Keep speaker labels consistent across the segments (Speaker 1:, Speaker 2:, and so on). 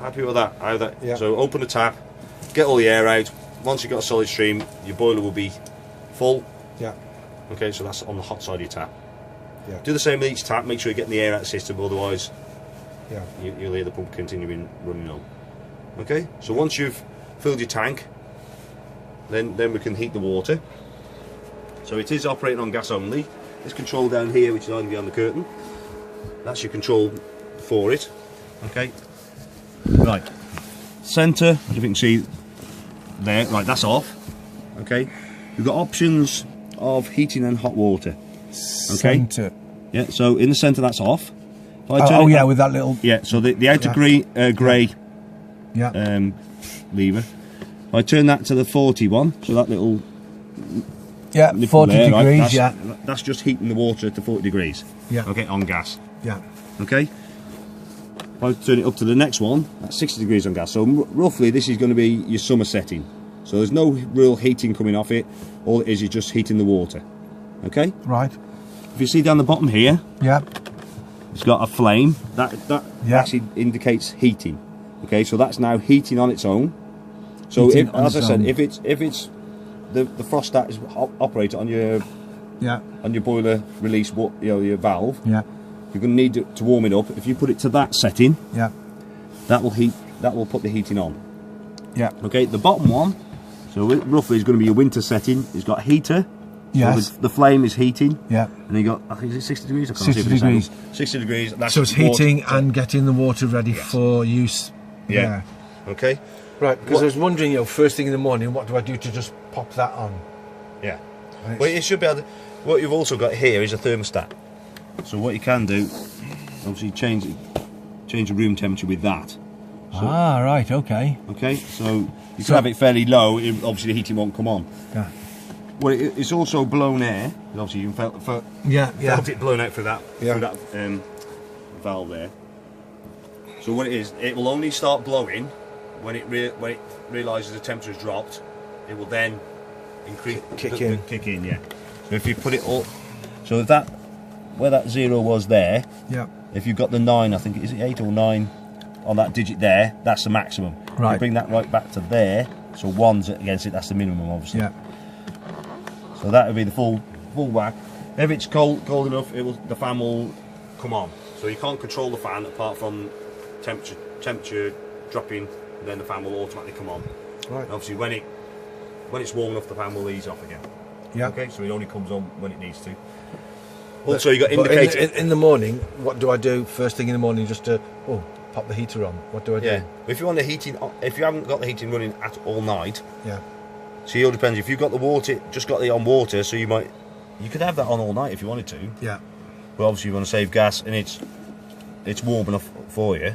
Speaker 1: Happy with that? Either.
Speaker 2: Yeah.
Speaker 1: So open the tap, get all the air out. Once you've got a solid stream, your boiler will be full.
Speaker 2: Yeah.
Speaker 1: Okay, so that's on the hot side of your tap.
Speaker 2: Yeah.
Speaker 1: Do the same with each tap. Make sure you're getting the air out of the system, otherwise
Speaker 2: Yeah.
Speaker 1: you'll hear the pump continuing running on. Okay, so once you've filled your tank, then we can heat the water. So it is operating on gas only. This control down here, which is either behind the curtain, that's your control for it. Okay, right, centre, as you can see there, right, that's off. Okay, you've got options of heating and hot water. Okay,
Speaker 2: Centre.
Speaker 1: yeah, so in the centre that's off. If I turn
Speaker 2: Oh
Speaker 1: it
Speaker 2: yeah,
Speaker 1: on-
Speaker 2: with that little.
Speaker 1: yeah, so the outer grey
Speaker 2: Yeah.
Speaker 1: lever. If I turn that to the 41, so that little
Speaker 2: Yeah.
Speaker 1: nipple
Speaker 2: 40
Speaker 1: there, right,
Speaker 2: degrees. Yeah.
Speaker 1: that's just heating the water to 40 degrees.
Speaker 2: Yeah.
Speaker 1: Okay, on gas.
Speaker 2: Yeah.
Speaker 1: Okay. If I turn it up to the next one, that's 60 degrees on gas. So roughly, this is going to be your summer setting. So there's no real heating coming off it. All it is just heating the water. Okay.
Speaker 2: Right.
Speaker 1: If you see down the bottom here,
Speaker 2: Yeah.
Speaker 1: it's got a flame. That
Speaker 2: Yeah.
Speaker 1: actually indicates heating. Okay, so that's now heating on its own. So
Speaker 2: Heating
Speaker 1: if,
Speaker 2: on
Speaker 1: as I
Speaker 2: its
Speaker 1: said,
Speaker 2: own.
Speaker 1: if it's the thermostat is operated on your
Speaker 2: Yeah.
Speaker 1: boiler release, your valve,
Speaker 2: Yeah.
Speaker 1: you're going to need to warm it up. If you put it to that setting,
Speaker 2: Yeah.
Speaker 1: that will put the heating on.
Speaker 2: Yeah.
Speaker 1: Okay, the bottom one, so it roughly is going to be your winter setting. It's got heater.
Speaker 2: Yes.
Speaker 1: So the flame is heating.
Speaker 2: Yeah.
Speaker 1: And you got, I think, is it 60 degrees? I can't
Speaker 2: 60
Speaker 1: see if it's
Speaker 2: degrees.
Speaker 1: angled. 60 degrees. That's
Speaker 2: So it's
Speaker 1: water.
Speaker 2: heating and getting the water ready for use.
Speaker 1: Yeah. Okay.
Speaker 2: Right, because I was wondering, first thing in the morning, what do I do to just pop that on?
Speaker 1: Yeah.
Speaker 2: Right.
Speaker 1: Well, you should be able to, what you've also got here is a thermostat. So what you can do, obviously change the room temperature with that. So,
Speaker 2: Right, okay.
Speaker 1: okay, so you can have it fairly low, obviously the heating won't come on.
Speaker 2: Yeah.
Speaker 1: Well, it's also blown air. Obviously, you can felt it blown out through that valve there. So what it is, it will only start blowing when it realises the temperature has dropped. It will then increase,
Speaker 2: Kick in.
Speaker 1: Kick in, yeah. So if you put it up, so if that where that 0 was there,
Speaker 2: Yeah.
Speaker 1: if you've got the 9, I think is it 8 or 9 on that digit there, that's the maximum.
Speaker 2: Right.
Speaker 1: You bring that right back to there. So 1's against it, that's the minimum, obviously.
Speaker 2: Yeah.
Speaker 1: So that would be the full whack. If it's cold enough, the fan will come on. So you can't control the fan apart from temperature dropping, and then the fan will automatically come on.
Speaker 2: Right.
Speaker 1: And obviously, when it's warm enough, the fan will ease off again.
Speaker 2: Yeah.
Speaker 1: Okay, so it only comes on when it needs to. Also, you got indicator.
Speaker 2: In the morning, what do I do first thing in the morning just to pop the heater on? What do I do?
Speaker 1: Yeah. If you want the heating, if you haven't got the heating running at all night.
Speaker 2: Yeah.
Speaker 1: So it all depends. If you've got the water, just got it on water, so you could have that on all night if you wanted to.
Speaker 2: Yeah.
Speaker 1: But obviously you want to save gas, and it's warm enough for you.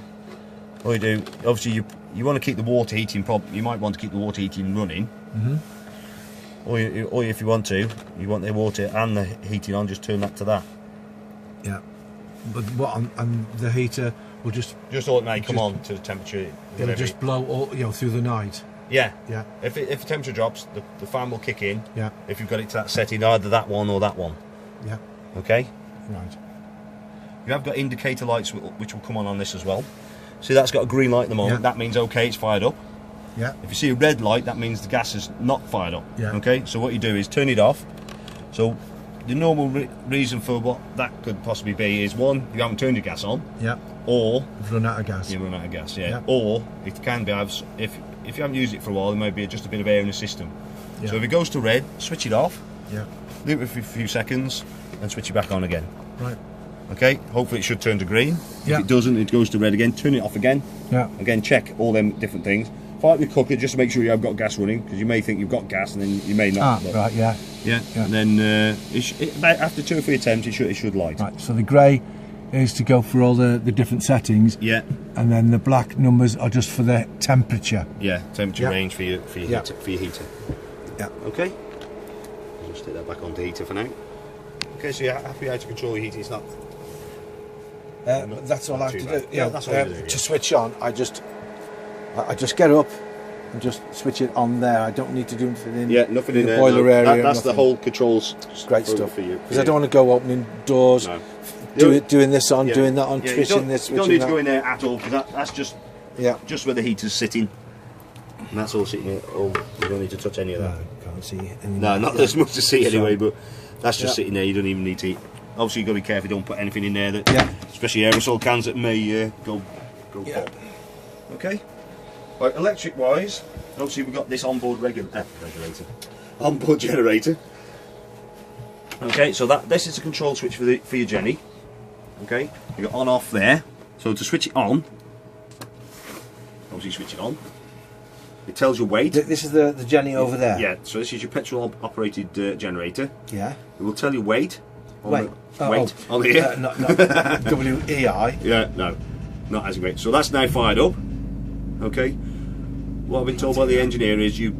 Speaker 1: All you do, obviously you want to keep the water heating. You might want to keep the water heating running.
Speaker 2: Mm-hmm.
Speaker 1: Or if you want the water and the heating on, just turn that to that.
Speaker 2: Yeah. But what? And the heater will just
Speaker 1: automatically come on to the temperature.
Speaker 2: it'll just blow all through the night.
Speaker 1: Yeah.
Speaker 2: Yeah.
Speaker 1: If the temperature drops, the fan will kick in.
Speaker 2: Yeah.
Speaker 1: If you've got it to that setting, either that one or that one.
Speaker 2: Yeah.
Speaker 1: Okay.
Speaker 2: Right.
Speaker 1: You have got indicator lights which will come on this as well. See, that's got a green light at the moment.
Speaker 2: Yeah.
Speaker 1: That means okay, it's fired up.
Speaker 2: Yeah.
Speaker 1: If you see a red light, that means the gas is not fired up.
Speaker 2: Yeah.
Speaker 1: Okay. So what you do is turn it off. So the normal reason for what that could possibly be is, one, you haven't turned your gas on.
Speaker 2: Yeah.
Speaker 1: Or
Speaker 2: You've run out of gas.
Speaker 1: you run out of gas. Yeah.
Speaker 2: Yeah.
Speaker 1: Or it can be if you haven't used it for a while, there may be just a bit of air in the system.
Speaker 2: Yeah.
Speaker 1: So if it goes to red, switch it off.
Speaker 2: Yeah.
Speaker 1: Leave it for a few seconds and switch it back on again.
Speaker 2: Right.
Speaker 1: Okay, hopefully it should turn to green.
Speaker 2: Yeah.
Speaker 1: If it doesn't, it goes to red again. Turn it off again.
Speaker 2: Yeah.
Speaker 1: Again, check all them different things. Fire up your cooker just to make sure you have got gas running, because you may think you've got gas and then you may not. But,
Speaker 2: Right. Yeah.
Speaker 1: yeah.
Speaker 2: Yeah.
Speaker 1: And then about after 2 or 3 attempts, it should light.
Speaker 2: Right. So the grey is to go for all the different settings.
Speaker 1: Yeah.
Speaker 2: And then the black numbers are just for the temperature.
Speaker 1: Yeah. Temperature
Speaker 2: Yeah.
Speaker 1: range for your
Speaker 2: Yeah.
Speaker 1: heater.
Speaker 2: Yeah.
Speaker 1: Okay. I'll just stick that back onto heater for now. Okay, so you're happy how to control your heating. It's not.
Speaker 2: That's all I have
Speaker 1: too
Speaker 2: to
Speaker 1: bad.
Speaker 2: do.
Speaker 1: Yeah, that's all you do, yeah.
Speaker 2: To switch on, I just get up and just switch it on there. I don't need to do anything in,
Speaker 1: Nothing in
Speaker 2: the
Speaker 1: there.
Speaker 2: boiler
Speaker 1: no.
Speaker 2: area.
Speaker 1: That's the
Speaker 2: nothing.
Speaker 1: whole controls.
Speaker 2: Great
Speaker 1: for,
Speaker 2: stuff.
Speaker 1: for you.
Speaker 2: Because I don't want to go opening doors,
Speaker 1: No.
Speaker 2: doing this on,
Speaker 1: Yeah.
Speaker 2: doing that on,
Speaker 1: Yeah,
Speaker 2: switching this,
Speaker 1: you don't
Speaker 2: switching
Speaker 1: need to go
Speaker 2: that.
Speaker 1: in there at all, because that's just
Speaker 2: Yeah.
Speaker 1: just where the heater's sitting. And that's all sitting here. Oh, you don't need to touch any of that.
Speaker 2: No, can't see any.
Speaker 1: No, not as much to see anyway,
Speaker 2: So-
Speaker 1: but that's just sitting there. You don't even need to eat. Obviously, you've got to be careful. Don't put anything in there that, especially aerosol cans that may go pop. Okay. Right, electric-wise, obviously we've got this onboard regulator, onboard generator. Okay, so this is the control switch for your Jenny. Okay, you got on/off there. So to switch it on, obviously switch it on. It tells you weight.
Speaker 2: This is the Jenny over there.
Speaker 1: Yeah. So this is your petrol-operated generator.
Speaker 2: Yeah.
Speaker 1: It will tell you weight.
Speaker 2: Weight.
Speaker 1: On here.
Speaker 2: Not WEI.
Speaker 1: Yeah. No, not as great. So that's now fired up. Okay. What I've been told by the engineer is you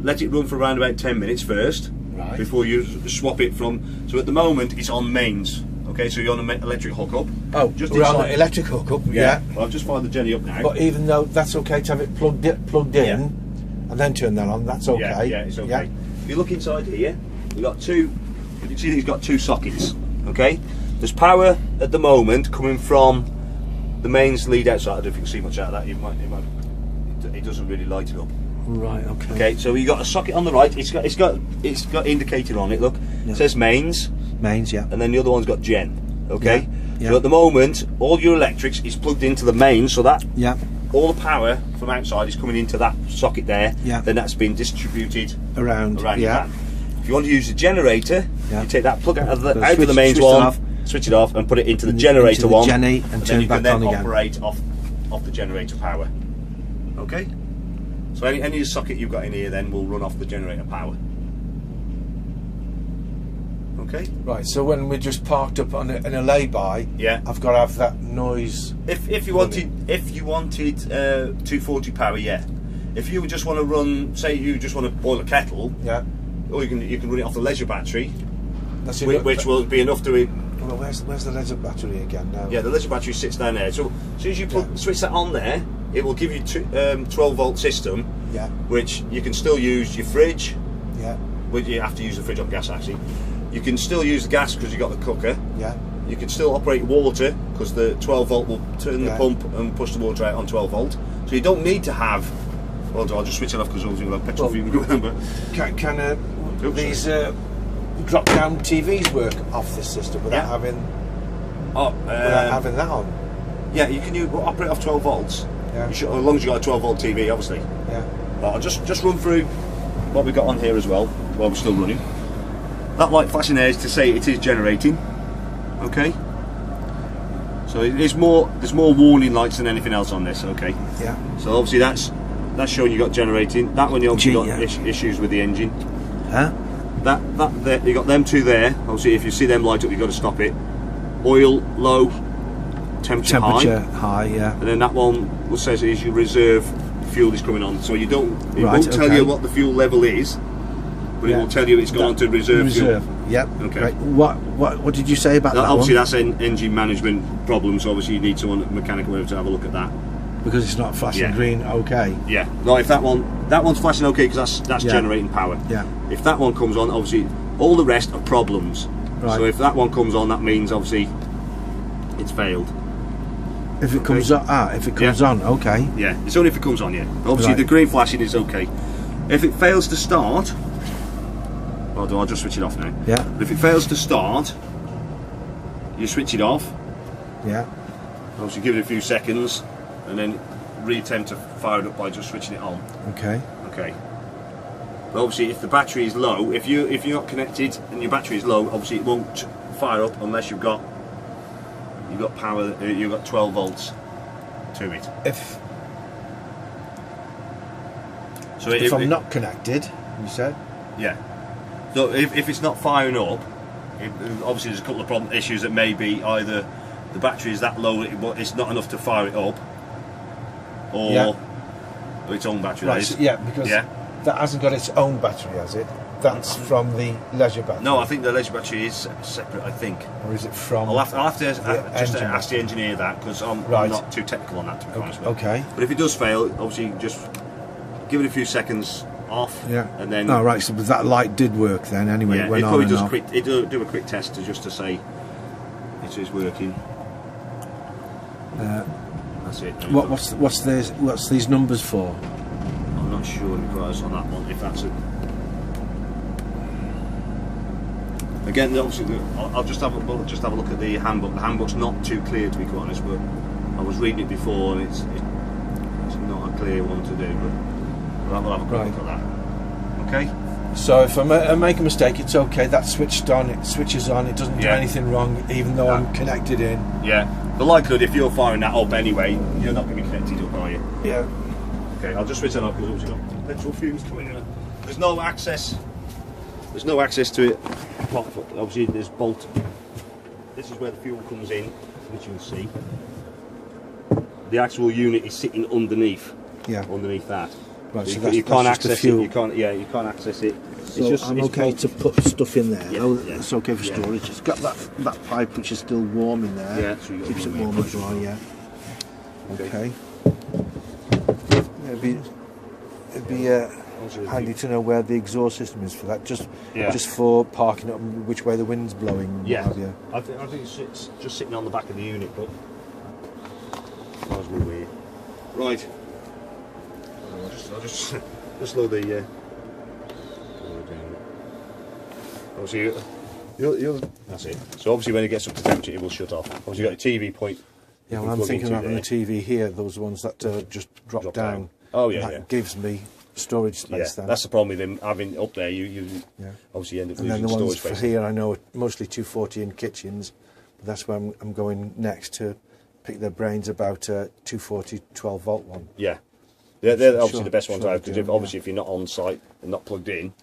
Speaker 1: let it run for around about 10 minutes first,
Speaker 2: Right.
Speaker 1: before you swap it from. So at the moment it's on mains. Okay, so you're on an electric hookup.
Speaker 2: Oh,
Speaker 1: just
Speaker 2: we're on
Speaker 1: inside.
Speaker 2: the electric hookup. Yeah.
Speaker 1: Well, I've just fired the Jenny up now.
Speaker 2: But even though that's okay to have it plugged in, and then turn that on, that's okay.
Speaker 1: Yeah, it's okay. If you look inside here, we've got two. You can see that it's got two sockets. Okay, there's power at the moment coming from the mains lead outside. I don't know if you can see much out of that. It doesn't really light it up.
Speaker 2: Right. Okay.
Speaker 1: Okay, so you got a socket on the right. It's got indicator on it. Look, it says mains,
Speaker 2: Yeah.
Speaker 1: and then the other one's got gen. Okay,
Speaker 2: Yeah.
Speaker 1: so at the moment, all your electrics is plugged into the mains, so that
Speaker 2: Yeah.
Speaker 1: all the power from outside is coming into that socket there.
Speaker 2: Yeah.
Speaker 1: Then that's been distributed
Speaker 2: Around.
Speaker 1: your
Speaker 2: Yeah.
Speaker 1: van. If you want to use the generator,
Speaker 2: Yeah.
Speaker 1: you take that plug out of the
Speaker 2: Switch
Speaker 1: mains
Speaker 2: it
Speaker 1: one,
Speaker 2: off.
Speaker 1: switch it off, and put it into the
Speaker 2: Into
Speaker 1: generator
Speaker 2: the
Speaker 1: one,
Speaker 2: Jenny and
Speaker 1: then
Speaker 2: turn
Speaker 1: you
Speaker 2: back
Speaker 1: can then
Speaker 2: on again.
Speaker 1: operate off the generator power. Okay. So any socket you've got in here then will run off the generator power. Okay.
Speaker 2: Right. So when we're just parked up in a lay-by,
Speaker 1: Yeah.
Speaker 2: I've got to have that noise.
Speaker 1: If you wanted 240 power, yeah. If you just want to run, say you just want to boil a kettle,
Speaker 2: Yeah.
Speaker 1: or you can run it off the leisure battery,
Speaker 2: That's
Speaker 1: which will be enough to.
Speaker 2: Well, where's the leisure battery again now?
Speaker 1: Yeah, the leisure battery sits down there. So as soon as you switch that on there, it will give you 12-volt system,
Speaker 2: Yeah.
Speaker 1: which you can still use your fridge.
Speaker 2: Yeah.
Speaker 1: Well, you have to use the fridge on gas actually. You can still use the gas because you've got the cooker.
Speaker 2: Yeah.
Speaker 1: You can still operate water because the 12-volt will turn the
Speaker 2: Yeah.
Speaker 1: pump and push the water out on 12-volt. So you don't need to have. Well, I'll just switch it off because obviously we'll have petrol fume going. But
Speaker 2: Can these drop-down TVs work off this system without having that on?
Speaker 1: yeah, you can operate off 12 volts.
Speaker 2: Yeah.
Speaker 1: You should, as long as you got a 12-volt TV, obviously.
Speaker 2: Yeah.
Speaker 1: I'll just run through what we've got on here as well while we're still running. That light flashing there is to say it is generating. Okay. So there's more warning lights than anything else on this. Okay.
Speaker 2: Yeah.
Speaker 1: So obviously that's showing you got generating. That one you obviously got
Speaker 2: Yeah.
Speaker 1: issues with the engine.
Speaker 2: Huh?
Speaker 1: That you got them two there. Obviously, if you see them light up, you've got to stop it. Oil low, temperature
Speaker 2: high. Yeah.
Speaker 1: and then that one says is your reserve fuel is coming on. So you don't. It
Speaker 2: Right,
Speaker 1: won't tell
Speaker 2: okay.
Speaker 1: you what the fuel level is, but it will tell you it's gone to reserve fuel.
Speaker 2: Yep.
Speaker 1: Okay.
Speaker 2: Right. What did you say about that
Speaker 1: Obviously,
Speaker 2: one?
Speaker 1: that's an engine management problem. So obviously, you need someone mechanical to have a look at that.
Speaker 2: Because it's not flashing
Speaker 1: Yeah.
Speaker 2: green. Okay.
Speaker 1: Yeah. No, if that one's flashing okay because that's
Speaker 2: Yeah.
Speaker 1: generating power.
Speaker 2: Yeah.
Speaker 1: If that one comes on, obviously all the rest are problems.
Speaker 2: Right.
Speaker 1: So if that one comes on, that means obviously it's failed.
Speaker 2: If it comes on, okay.
Speaker 1: Yeah. It's only if it comes on. Yeah. Obviously
Speaker 2: Right.
Speaker 1: the green flashing is okay. If it fails to start, I'll just switch it off now.
Speaker 2: Yeah.
Speaker 1: But if it fails to start, you switch it off.
Speaker 2: Yeah.
Speaker 1: Obviously give it a few seconds, and then re-attempt to fire it up by just switching it on.
Speaker 2: Okay.
Speaker 1: Okay. But obviously, if the battery is low, if you're not connected and your battery is low, obviously it won't fire up unless you've got power. You've got 12 volts to it.
Speaker 2: If
Speaker 1: So
Speaker 2: I'm not connected, you said.
Speaker 1: yeah. So if it's not firing up, obviously there's a couple of issues that may be either the battery is that low that it's not enough to fire it up, or its own battery.
Speaker 2: Right.
Speaker 1: That is.
Speaker 2: So, yeah, because that hasn't got its own battery, has it? That's from the leisure battery.
Speaker 1: No, I think the leisure battery is separate. I think.
Speaker 2: Or is it from?
Speaker 1: I'll have to just
Speaker 2: engine
Speaker 1: ask the engineer that because I'm not too technical on that, to be honest with you.
Speaker 2: Okay.
Speaker 1: But if it does fail, obviously just give it a few seconds off.
Speaker 2: Yeah.
Speaker 1: And then.
Speaker 2: Oh right, so that light did work then. Anyway,
Speaker 1: Yeah,
Speaker 2: it went
Speaker 1: it
Speaker 2: on
Speaker 1: probably
Speaker 2: and
Speaker 1: does
Speaker 2: off.
Speaker 1: do a quick test just to say it is working. That's it.
Speaker 2: What's these numbers for?
Speaker 1: I'm not sure because on that one if that's it. Again, obviously, I'll just have a look at the handbook. The handbook's not too clear, to be quite honest, but I was reading it before, and it's not a clear one to do. But we'll have a quick look at that. Okay.
Speaker 2: So if I make a mistake, it's okay. That's switched on. It switches on. It doesn't do anything wrong, even though I'm connected in.
Speaker 1: Yeah. The likelihood, if you're firing that up anyway, you're not going to be connected up, are you?
Speaker 2: Yeah.
Speaker 1: Okay. I'll just switch it off because we've got petrol fumes coming in. There's no access. There's no access to it. Obviously, there's bolt. This is where the fuel comes in, which you can see. The actual unit is sitting underneath. Yeah. Underneath that.
Speaker 2: Right,
Speaker 1: so
Speaker 2: so
Speaker 1: you can't access it. You can't. Yeah, you can't access it.
Speaker 2: So I'm okay to put stuff in there.
Speaker 1: Yeah,
Speaker 2: It's okay for storage. It's got that pipe which is still warm in there.
Speaker 1: Yeah, so
Speaker 2: keeps it warm and dry. Yeah. Okay. It'd be handy to know where the exhaust system is for that. Just for parking up, which way the wind's blowing.
Speaker 1: Yeah. I think it's just sitting on the back of the unit, but that was weird. Right. I'll just load the. Obviously, that's it. So obviously, when it gets up to temperature, it will shut off. Obviously, you've got a TV point.
Speaker 2: Yeah, well, I'm thinking about the TV here. Those ones that just drop down.
Speaker 1: Oh yeah,
Speaker 2: that gives me storage space. Then
Speaker 1: that's the problem with them having up there. You obviously end up losing storage space.
Speaker 2: And then the ones for here, I know, mostly 240 in kitchens. But that's where I'm going next to pick their brains about a 240 12-volt one.
Speaker 1: Yeah. They're obviously the best ones to have because obviously if you're not on site and not plugged in,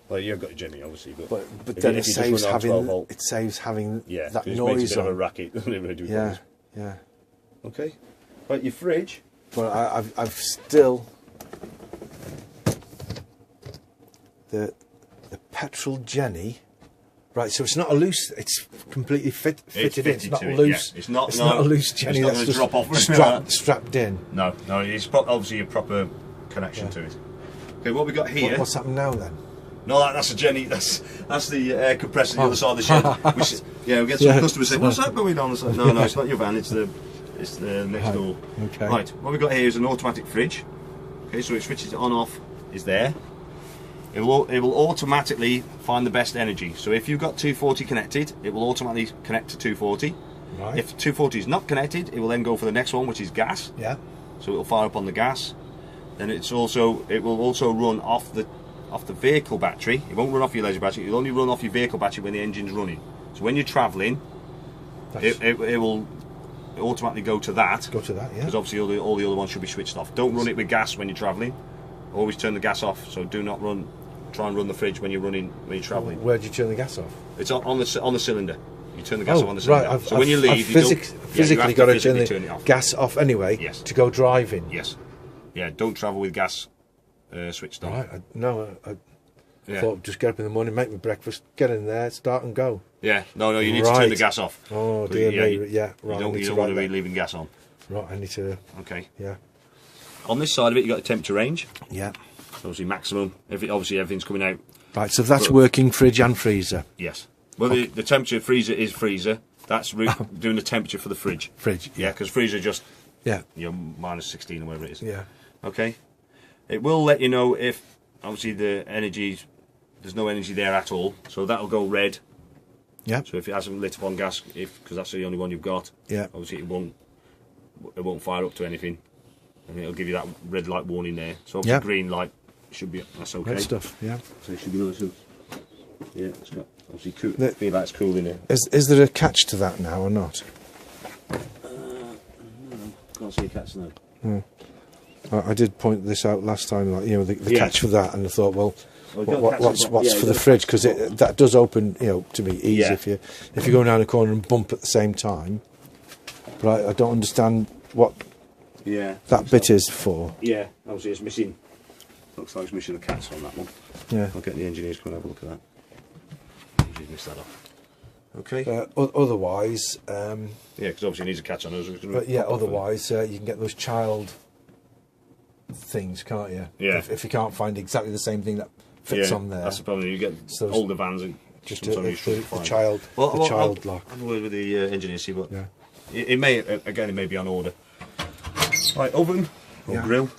Speaker 1: well you've got your Jimmy obviously,
Speaker 2: but then it saves having that
Speaker 1: it
Speaker 2: noise
Speaker 1: makes a bit
Speaker 2: on.
Speaker 1: of a racket, doesn't it? Really do
Speaker 2: yeah.
Speaker 1: Okay, right, your fridge.
Speaker 2: But I've still the petrol Jenny. Right, so it's not a loose. It's completely fitted in. It's not loose.
Speaker 1: Yeah. It's not
Speaker 2: a loose Jenny.
Speaker 1: It's not
Speaker 2: that's just
Speaker 1: drop off
Speaker 2: strapped in.
Speaker 1: No, it's obviously a proper connection to it. Okay, what we got here?
Speaker 2: What's happened now then?
Speaker 1: No, that's a Jenny. That's the air compressor on the other side of the shed. We get some customers saying, "What's that going on?" No, it's not your van. It's the next door.
Speaker 2: Okay.
Speaker 1: Right, what we got here is an automatic fridge. Okay, so it switches it on off. Is there. It will automatically find the best energy. So if you've got 240 connected, it will automatically connect to 240.
Speaker 2: Right.
Speaker 1: If 240 is not connected, it will then go for the next one, which is gas.
Speaker 2: Yeah.
Speaker 1: So it will fire up on the gas. Then it will also run off the vehicle battery. It won't run off your leisure battery. It will only run off your vehicle battery when the engine's running. So when you're travelling, it will automatically go to that.
Speaker 2: Go to that, yeah.
Speaker 1: Because obviously all the other ones should be switched off. Don't run it with gas when you're travelling. Always turn the gas off. So do not try and run the fridge when you're travelling.
Speaker 2: Where do you turn the gas off?
Speaker 1: It's on the cylinder. You turn the gas off on the cylinder.
Speaker 2: Right.
Speaker 1: So when you leave,
Speaker 2: you physically got to turn the gas off anyway.
Speaker 1: Yes.
Speaker 2: To go driving.
Speaker 1: Yes. Yeah. Don't travel with gas switched on.
Speaker 2: Right. I thought just get up in the morning, make my breakfast, get in there, start and go.
Speaker 1: Yeah. No. You need to turn the gas off.
Speaker 2: Oh dear me. Yeah. Right.
Speaker 1: You don't want to be leaving gas on.
Speaker 2: Right. I need to.
Speaker 1: Okay.
Speaker 2: Yeah.
Speaker 1: On this side of it, you got the temperature range.
Speaker 2: Yeah.
Speaker 1: Obviously maximum. Obviously everything's coming out.
Speaker 2: Right. So that's working fridge and freezer.
Speaker 1: Yes. Well, the temperature freezer is freezer. That's doing the temperature for the fridge.
Speaker 2: Fridge.
Speaker 1: Yeah, because freezer just minus 16 or whatever it is.
Speaker 2: Yeah.
Speaker 1: Okay. It will let you know if obviously there's no energy there at all. So that'll go red.
Speaker 2: Yeah.
Speaker 1: So if it hasn't lit up on gas, because that's the only one you've got.
Speaker 2: Yeah.
Speaker 1: Obviously it won't fire up to anything. And it'll give you that red light warning there. So obviously green light should be, that's okay.
Speaker 2: Red stuff, yeah.
Speaker 1: So it should be nice. Yeah, it's got obviously cool. Feel like it's cool in there.
Speaker 2: Is there a catch to that now or not?
Speaker 1: No, can't see a catch now.
Speaker 2: I did point this out last time, like the catch for that, and I thought, well, what's for the fridge? Because that does open, to me easy if you go down a corner and bump at the same time. But I don't understand what.
Speaker 1: Yeah.
Speaker 2: That bit is for.
Speaker 1: Yeah, obviously it's missing. Looks like it's missing the cats on that one.
Speaker 2: Yeah.
Speaker 1: I'll get the engineers to come and have a look at that. Usually miss that off. Okay.
Speaker 2: Otherwise.
Speaker 1: Yeah, because obviously it needs a catch on us.
Speaker 2: But yeah, otherwise you can get those child things, can't you?
Speaker 1: Yeah.
Speaker 2: If you can't find exactly the same thing that fits on there.
Speaker 1: That's the problem. You get older vans and
Speaker 2: just the child lock.
Speaker 1: I'll have a word with the engineers, see what. Yeah. It may be on order. Right, oven or
Speaker 2: Yeah.
Speaker 1: grill.